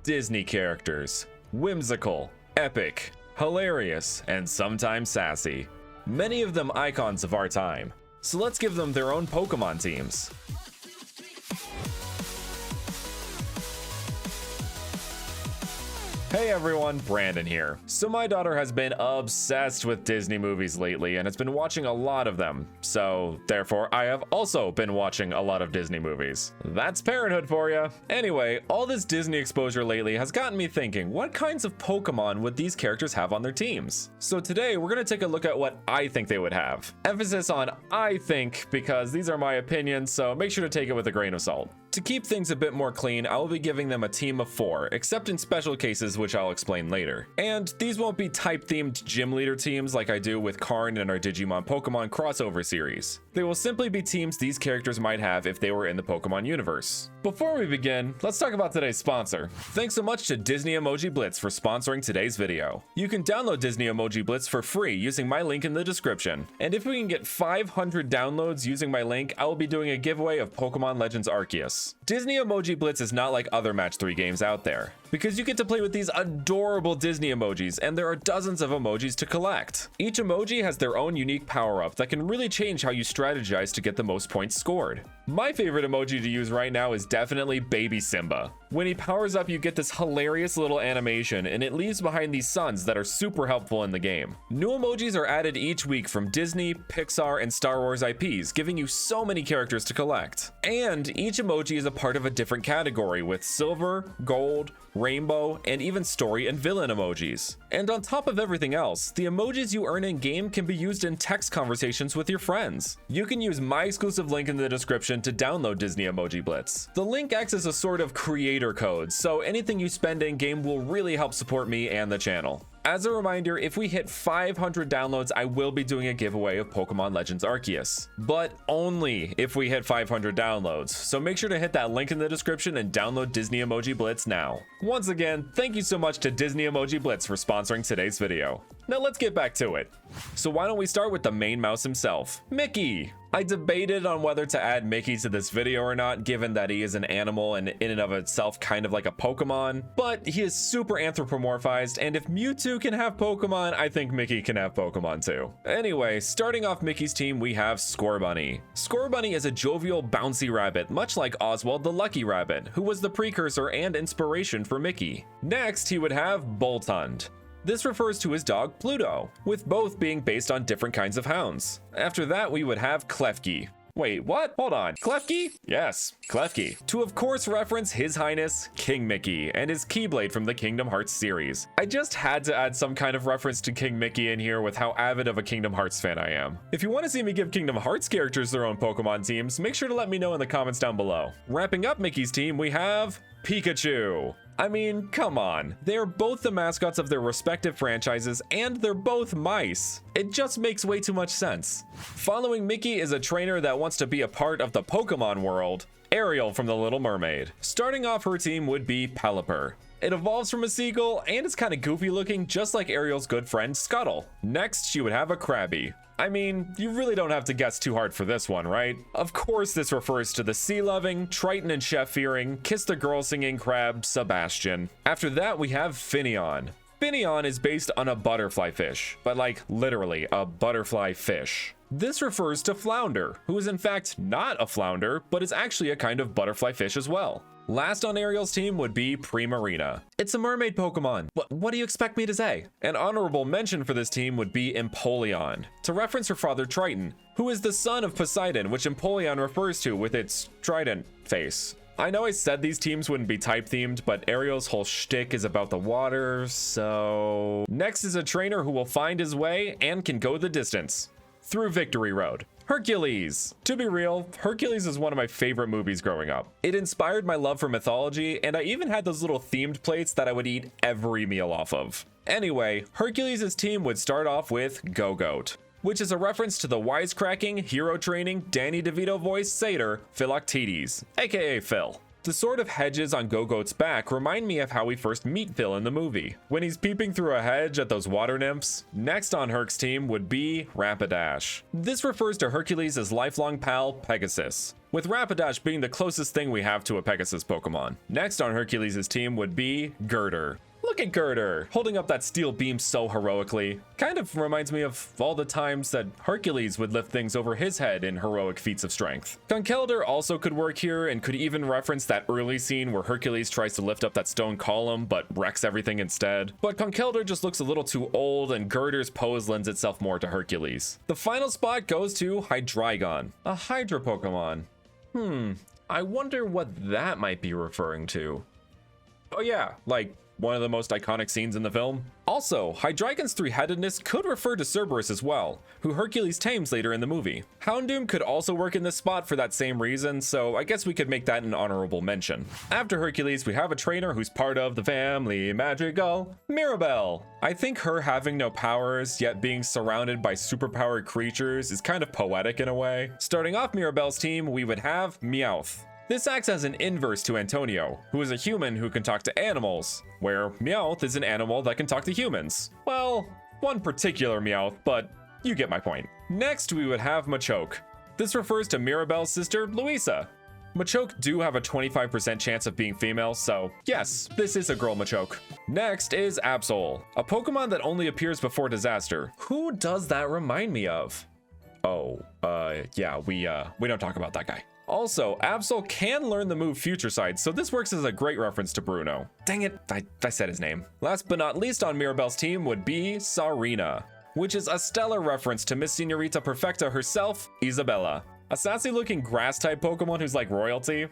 Disney characters. Whimsical, epic, hilarious, and sometimes sassy. Many of them icons of our time. So let's give them their own Pokemon teams. Hey everyone, Brandon here. So my daughter has been obsessed with Disney movies lately and has been watching a lot of them. So therefore, I have also been watching a lot of Disney movies. That's parenthood for ya. Anyway, all this Disney exposure lately has gotten me thinking, what kinds of Pokemon would these characters have on their teams? So today, we're gonna take a look at what I think they would have. Emphasis on I think, because these are my opinions, so make sure to take it with a grain of salt. To keep things a bit more clean, I will be giving them a team of 4, except in special cases, which I'll explain later. And these won't be type-themed gym leader teams like I do with Karn in our Digimon Pokemon crossover series. They will simply be teams these characters might have if they were in the Pokemon universe. Before we begin, let's talk about today's sponsor. Thanks so much to Disney Emoji Blitz for sponsoring today's video. You can download Disney Emoji Blitz for free using my link in the description. And if we can get 500 downloads using my link, I will be doing a giveaway of Pokemon Legends Arceus. Disney Emoji Blitz is not like other Match 3 games out there, because you get to play with these adorable Disney emojis, and there are dozens of emojis to collect. Each emoji has their own unique power-up that can really change how you strategize to get the most points scored. My favorite emoji to use right now is definitely Baby Simba. When he powers up, you get this hilarious little animation, and it leaves behind these suns that are super helpful in the game. New emojis are added each week from Disney, Pixar, and Star Wars IPs, giving you so many characters to collect. And each emoji is a part of a different category, with silver, gold, rainbow, and even story and villain emojis. And on top of everything else, the emojis you earn in game can be used in text conversations with your friends. You can use my exclusive link in the description to download Disney Emoji Blitz. The link acts as a sort of creator code, so anything you spend in game will really help support me and the channel. As a reminder, if we hit 500 downloads, I will be doing a giveaway of Pokemon Legends Arceus, but only if we hit 500 downloads. So make sure to hit that link in the description and download Disney Emoji Blitz now. Once again, thank you so much to Disney Emoji Blitz for sponsoring today's video. Now let's get back to it. So why don't we start with the main mouse himself, Mickey. I debated on whether to add Mickey to this video or not, given that he is an animal and in and of itself kind of like a Pokemon, but he is super anthropomorphized, and if Mewtwo can have Pokemon, I think Mickey can have Pokemon too. Anyway, starting off Mickey's team, we have Scorbunny. Scorbunny is a jovial, bouncy rabbit, much like Oswald the Lucky Rabbit, who was the precursor and inspiration for Mickey. Next, he would have Boltund. This refers to his dog Pluto, with both being based on different kinds of hounds. After that, we would have Klefki. Wait, what? Hold on. Klefki? Yes, Klefki. To of course reference His Highness King Mickey and his Keyblade from the Kingdom Hearts series. I just had to add some kind of reference to King Mickey in here with how avid of a Kingdom Hearts fan I am. If you want to see me give Kingdom Hearts characters their own Pokemon teams, make sure to let me know in the comments down below. Wrapping up Mickey's team, we have Pikachu. I mean, come on. They're both the mascots of their respective franchises, and they're both mice. It just makes way too much sense. Following Mickey is a trainer that wants to be a part of the Pokemon world, Ariel from The Little Mermaid. Starting off her team would be Pelipper. It evolves from a seagull, and it's kind of goofy looking, just like Ariel's good friend Scuttle. Next, she would have a Krabby. I mean, you really don't have to guess too hard for this one, right? Of course this refers to the sea-loving, Triton and chef-fearing, kiss-the-girl-singing crab, Sebastian. After that, we have Finneon. Finneon is based on a butterfly fish, but like literally a butterfly fish. This refers to Flounder, who is in fact not a flounder, but is actually a kind of butterfly fish as well. Last on Ariel's team would be Primarina. It's a mermaid Pokemon. What do you expect me to say? An honorable mention for this team would be Empoleon, to reference her father Triton, who is the son of Poseidon, which Empoleon refers to with its trident face. I know I said these teams wouldn't be type themed, but Ariel's whole shtick is about the water, so... Next is a trainer who will find his way and can go the distance through Victory Road. Hercules. To be real, Hercules is one of my favorite movies growing up. It inspired my love for mythology, and I even had those little themed plates that I would eat every meal off of. Anyway, Hercules' team would start off with Go-Goat, which is a reference to the wisecracking, hero training, Danny DeVito voice satyr, Philoctetes, aka Phil. The sort of hedges on Go-Goat's back remind me of how we first meet Phil in the movie, when he's peeping through a hedge at those water nymphs. Next on Herc's team would be Rapidash. This refers to Hercules' lifelong pal, Pegasus. with Rapidash being the closest thing we have to a Pegasus Pokemon. Next on Hercules' team would be Girder. Look at Girder, holding up that steel beam so heroically. Kind of reminds me of all the times that Hercules would lift things over his head in heroic feats of strength. Conkeldurr also could work here and could even reference that early scene where Hercules tries to lift up that stone column but wrecks everything instead. But Conkeldurr just looks a little too old, and Girder's pose lends itself more to Hercules. The final spot goes to Hydreigon, a Hydra Pokemon. I wonder what that might be referring to. Oh yeah, like one of the most iconic scenes in the film. Also, Hydreigon's three-headedness could refer to Cerberus as well, who Hercules tames later in the movie. Houndoom could also work in this spot for that same reason, so I guess we could make that an honorable mention. After Hercules, we have a trainer who's part of the family Madrigal, Mirabelle. I think her having no powers, yet being surrounded by superpowered creatures is kind of poetic in a way. Starting off Mirabelle's team, we would have Meowth. This acts as an inverse to Antonio, who is a human who can talk to animals, where Meowth is an animal that can talk to humans. Well, one particular Meowth, but you get my point. Next, we would have Machoke. This refers to Mirabelle's sister, Louisa. Machoke do have a 25% chance of being female, so yes, this is a girl Machoke. Next is Absol, a Pokemon that only appears before disaster. Who does that remind me of? Oh, yeah, we don't talk about that guy. Also, Absol can learn the move Future Sight, so this works as a great reference to Bruno. Dang it, I said his name. Last but not least on Mirabelle's team would be Sarina, which is a stellar reference to Miss Senorita Perfecta herself, Isabella. A sassy looking grass type Pokemon who's like royalty.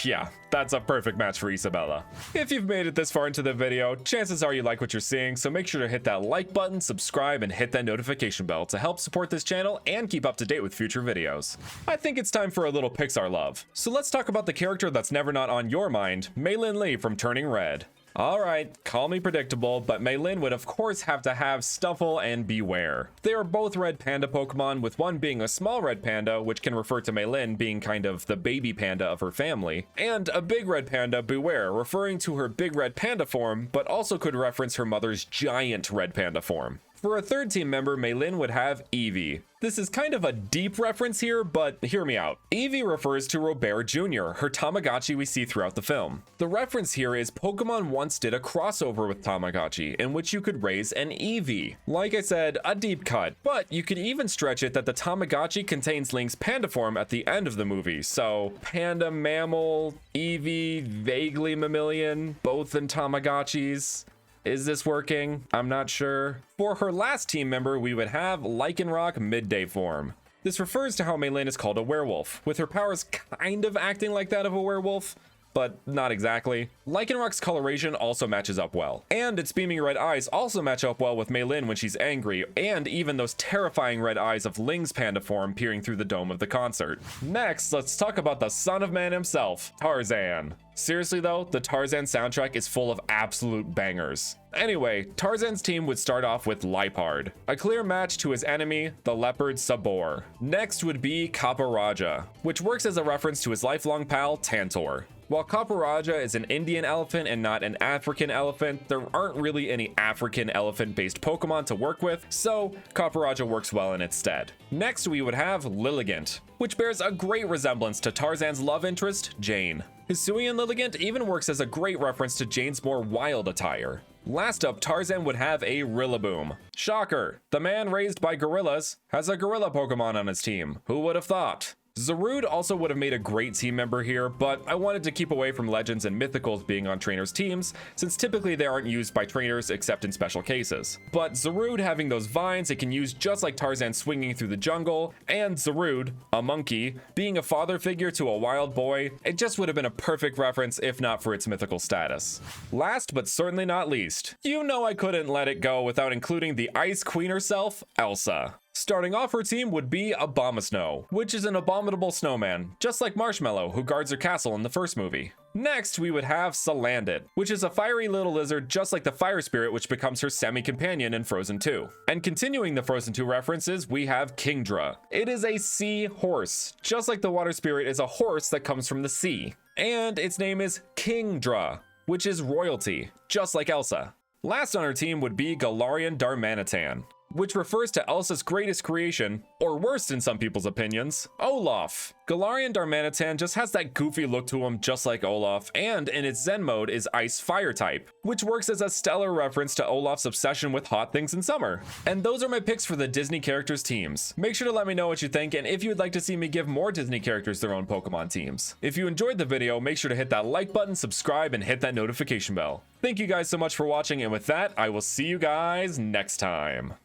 Yeah, that's a perfect match for Isabella. If you've made it this far into the video, chances are you like what you're seeing, so make sure to hit that like button, subscribe, and hit that notification bell to help support this channel and keep up to date with future videos. I think it's time for a little Pixar love. So let's talk about the character that's never not on your mind, Meilin Lee from Turning Red. Alright, call me predictable, but Meilin would of course have to have Stuffle and Beware. They are both red panda Pokemon, with one being a small red panda, which can refer to Meilin being kind of the baby panda of her family, and a big red panda, Beware, referring to her big red panda form, but also could reference her mother's giant red panda form. For a third team member, Meilin would have Eevee. This is kind of a deep reference here, but hear me out. Eevee refers to Robert Jr., her Tamagotchi we see throughout the film. The reference here is Pokemon once did a crossover with Tamagotchi, in which you could raise an Eevee. Like I said, a deep cut, but you could even stretch it that the Tamagotchi contains Link's panda form at the end of the movie, so panda, mammal, Eevee, vaguely mammalian, both in Tamagotchis. Is this working? I'm not sure. For her last team member, we would have Lycanroc Midday form. This refers to how Meilin is called a werewolf, with her powers kind of acting like that of a werewolf, but not exactly. Lycanroc's coloration also matches up well, and its beaming red eyes also match up well with Meilin when she's angry, and even those terrifying red eyes of Ling's panda form peering through the dome of the concert. Next, let's talk about the son of man himself, Tarzan. Seriously though, the Tarzan soundtrack is full of absolute bangers. Anyway, Tarzan's team would start off with Liepard, a clear match to his enemy, the leopard Sabor. Next would be Kaparaja, which works as a reference to his lifelong pal, Tantor. While Kaparaja is an Indian elephant and not an African elephant, there aren't really any African elephant-based Pokemon to work with, so Kaparaja works well in its stead. Next, we would have Lilligant, which bears a great resemblance to Tarzan's love interest, Jane. Hisuian Lilligant even works as a great reference to Jane's more wild attire. Last up, Tarzan would have a Rillaboom. Shocker, the man raised by gorillas has a gorilla Pokemon on his team. Who would have thought? Zarude also would have made a great team member here, but I wanted to keep away from legends and mythicals being on trainers' teams, since typically they aren't used by trainers except in special cases. But Zarude having those vines it can use just like Tarzan swinging through the jungle, and Zarude, a monkey, being a father figure to a wild boy, it just would have been a perfect reference if not for its mythical status. Last but certainly not least, you know I couldn't let it go without including the Ice Queen herself, Elsa. Starting off her team would be Abomasnow, which is an abominable snowman, just like Marshmallow, who guards her castle in the first movie. Next, we would have Salandit, which is a fiery little lizard just like the fire spirit which becomes her semi-companion in Frozen 2. And continuing the Frozen 2 references, we have Kingdra. It is a sea horse, just like the water spirit is a horse that comes from the sea. And its name is Kingdra, which is royalty, just like Elsa. Last on her team would be Galarian Darmanitan. which refers to Elsa's greatest creation, or worst in some people's opinions, Olaf. Galarian Darmanitan just has that goofy look to him just like Olaf, and in its Zen mode is Ice Fire type, which works as a stellar reference to Olaf's obsession with hot things in summer. And those are my picks for the Disney characters teams. Make sure to let me know what you think and if you would like to see me give more Disney characters their own Pokemon teams. If you enjoyed the video, make sure to hit that like button, subscribe, and hit that notification bell. Thank you guys so much for watching, and with that, I will see you guys next time.